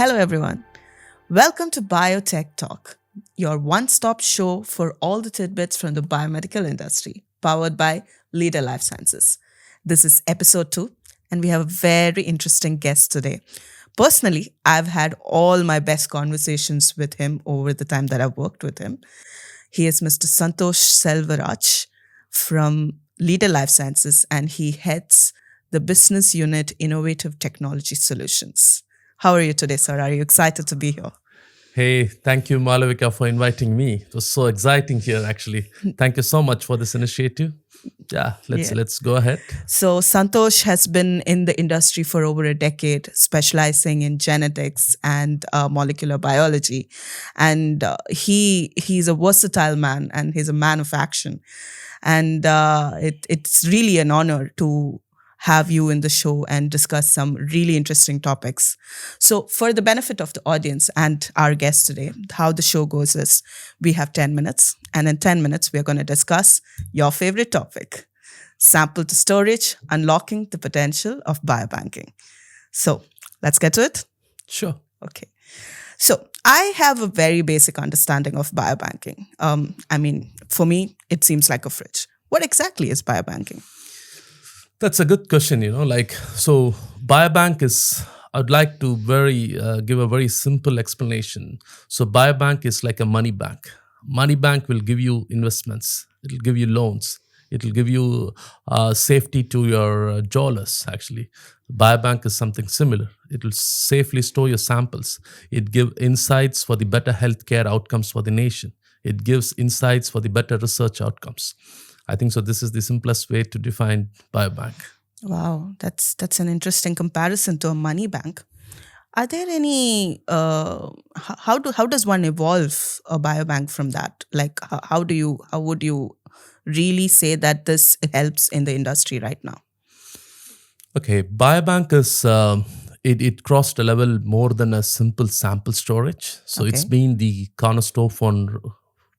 Hello, everyone. Welcome to Biotech Talk, your one stop show for all the tidbits from the biomedical industry, powered by Leader Life Sciences. This is episode 2, and we have a very interesting guest today. Personally, I've had all my best conversations with him over the time that I've worked with him. He is Mr. Santosh Selvarage from Leader Life Sciences, and he heads the business unit Innovative Technology Solutions. How are you today, sir? Are you excited to be here? Hey, thank you, Malavika, for inviting me. It was so exciting here, actually. Thank you so much for this initiative. Let's go ahead. So Santosh has been in the industry for over a decade, specializing in genetics and molecular biology. And he's a versatile man, and he's a man of action. And it's really an honor to have you in the show and discuss some really interesting topics. So for the benefit of the audience and our guest today, how the show goes is we have 10 minutes, and in 10 minutes, we're going to discuss your favorite topic, sample to storage, unlocking the potential of biobanking. So let's get to it. Sure. Okay. So I have a very basic understanding of biobanking. For me, it seems like a fridge. What exactly is biobanking? That's a good question, So Biobank is, I'd like to give a very simple explanation. So Biobank is like a money bank. Money bank will give you investments. It'll give you loans. It'll give you safety to your dollars, actually. Biobank is something similar. It will safely store your samples. It gives insights for the better healthcare outcomes for the nation. It gives insights for the better research outcomes. I think so. This is the simplest way to define biobank. Wow, that's an interesting comparison to a money bank. Are there any? How does one evolve a biobank from that? Like, how would you really say that this helps in the industry right now? Okay, biobank is it crossed a level more than a simple sample storage. So it's been the cornerstone for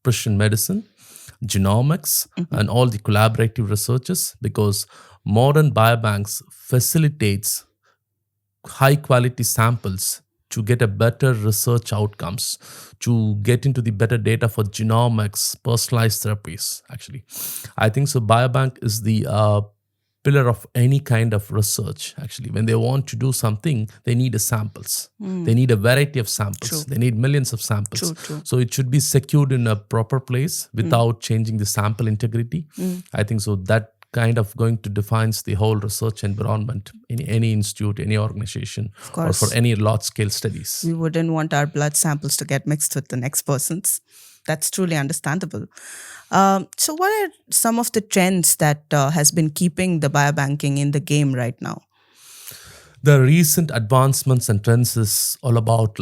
precision medicine, genomics, and all the collaborative researches, because modern biobanks facilitates high quality samples to get a better research outcomes, to get into the better data for genomics, personalized therapies, actually. I think so biobank is the pillar of any kind of research, actually. When they want to do something, they need samples. They need a variety of samples. True. They need millions of samples. True. So it should be secured in a proper place without changing the sample integrity. I think so that kind of going to defines the whole research environment in any institute, any organization, or for any large scale studies. We wouldn't want our blood samples to get mixed with the next person's. That's truly understandable. So what are some of the trends that has been keeping the biobanking in the game right now? The recent advancements and trends is all about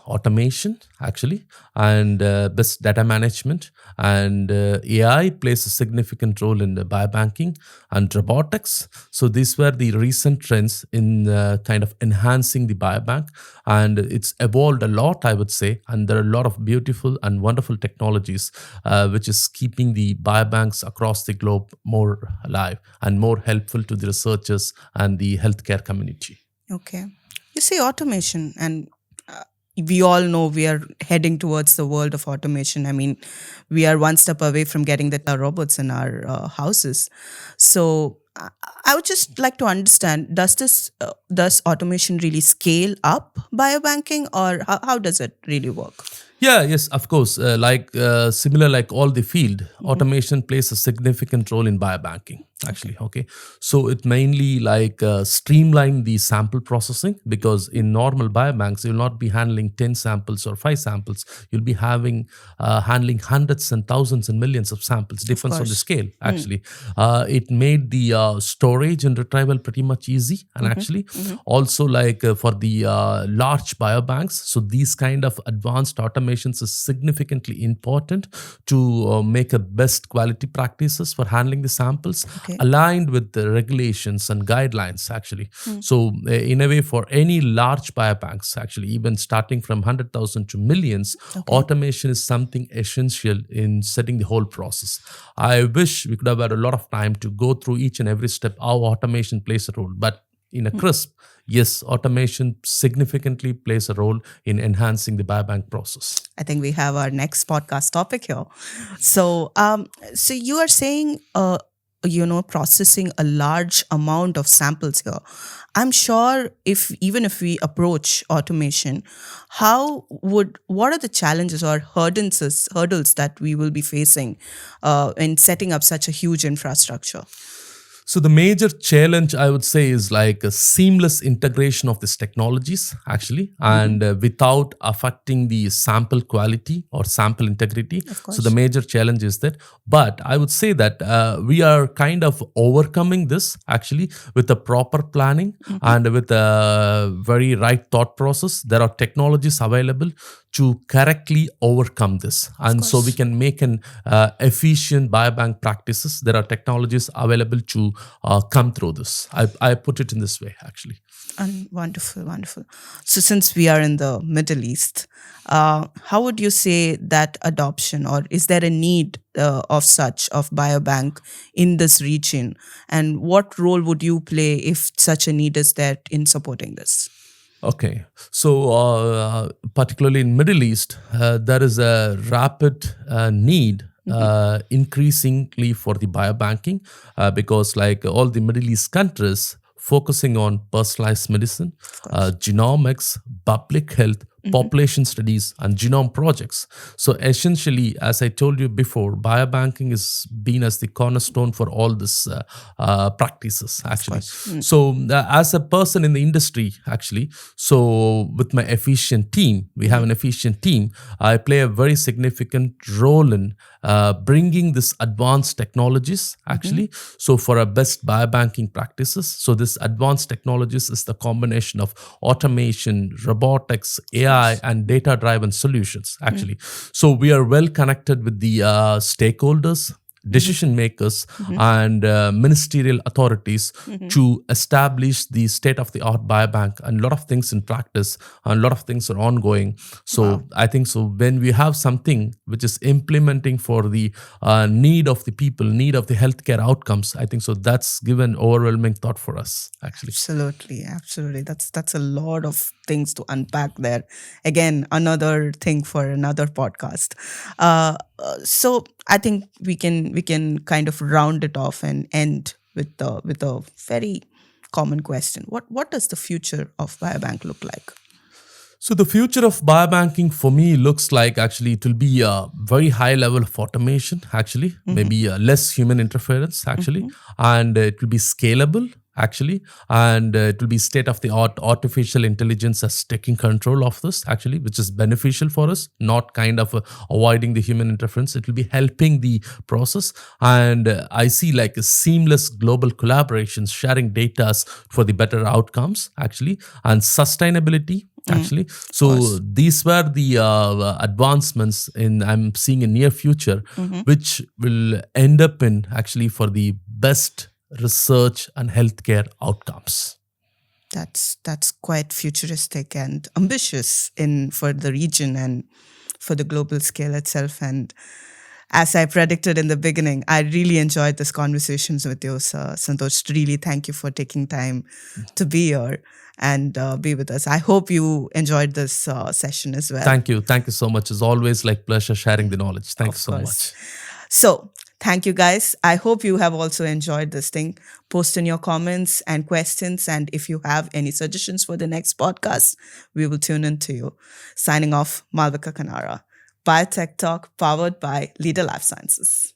automation, actually, and best data management, and AI plays a significant role in the biobanking and robotics. So these were the recent trends in kind of enhancing the biobank, and it's evolved a lot, I would say, and there are a lot of beautiful and wonderful technologies which is keeping the biobanks across the globe more alive and more helpful to the researchers and the healthcare community. Okay. You say automation, and we all know we are heading towards the world of automation. I mean, we are one step away from getting the robots in our houses. So I would just like to understand, does automation really scale up biobanking, or how does it really work? Yes, of course. Similar like all the field, automation plays a significant role in biobanking, actually. Okay. So it mainly streamline the sample processing, because in normal biobanks, you'll not be handling 10 samples or 5 samples. You'll be handling hundreds and thousands and millions of samples, depends on the scale, actually. It made the storage and retrieval pretty much easy. And actually, also for the large biobanks, so these kind of advanced automations is significantly important to make a best quality practices for handling the samples, aligned with the regulations and guidelines, actually. So in a way, for any large biobanks, actually, even starting from 100,000 to millions, automation is something essential in setting the whole process. I wish we could have had a lot of time to go through each and every step how automation plays a role, but in a crisp, yes, automation significantly plays a role in enhancing the biobank process. I think we have our next podcast topic here. So, so you are saying, processing a large amount of samples here. I'm sure if even if we approach automation, what are the challenges or hurdles that we will be facing in setting up such a huge infrastructure? So the major challenge I would say is like a seamless integration of these technologies actually, and without affecting the sample quality or sample integrity. Of So the course. major challenge is that, but I would say that we are kind of overcoming this actually with the proper planning and with a very right thought process. There are technologies available to correctly overcome this, and so we Course. can make an efficient biobank practices. There are technologies available to come through this. I put it in this way actually. And wonderful, wonderful. So, since we are in the Middle East, how would you say that adoption, or is there a need of biobank in this region, and what role would you play if such a need is there in supporting this? Okay, so particularly in Middle East, there is a rapid need increasingly for the biobanking because like all the Middle East countries focusing on personalized medicine, Of course. genomics, public health, population studies, and genome projects. So essentially, as I told you before, biobanking is been as the cornerstone for all this practices actually. Course. So as a person in the industry actually, so with my efficient team, we have an efficient team. I play a very significant role in bringing this advanced technologies actually. So for our best biobanking practices, so this advanced technologies is the combination of automation, robotics, AI, and data driven solutions actually. So we are well connected with the stakeholders, decision makers, and ministerial authorities to establish the state of the art biobank, and a lot of things in practice and a lot of things are ongoing. So Wow. I think so when we have something which is implementing for the need of the people, need of the healthcare outcomes, I think so that's given overwhelming thought for us actually. Absolutely, absolutely. That's a lot of things to unpack there. Again, another thing for another podcast. So I think we can kind of round it off and end with a very common question. What does the future of biobank look like? So the future of biobanking for me looks like actually it will be a very high level of automation actually, maybe less human interference actually, and it will be scalable actually, and it will be state of the art artificial intelligence as taking control of this actually, which is beneficial for us, not kind of avoiding the human interference. It will be helping the process, and I see like a seamless global collaborations, sharing data for the better outcomes actually, and sustainability actually. So these were the advancements in I'm seeing in near future, which will end up in actually for the best research and healthcare outcomes. That's quite futuristic and ambitious in for the region and for the global scale itself. And as I predicted in the beginning, I really enjoyed this conversations with you, sir. Santosh, really thank you for taking time to be here and be with us. I hope you enjoyed this session as well. Thank you so much. It's always like pleasure sharing the knowledge. Thank you so course. much. So, thank you guys. I hope you have also enjoyed this thing. Post in your comments and questions. And if you have any suggestions for the next podcast, we will tune in to you. Signing off, Malavika Kanara. Biotech Talk powered by Leader Life Sciences.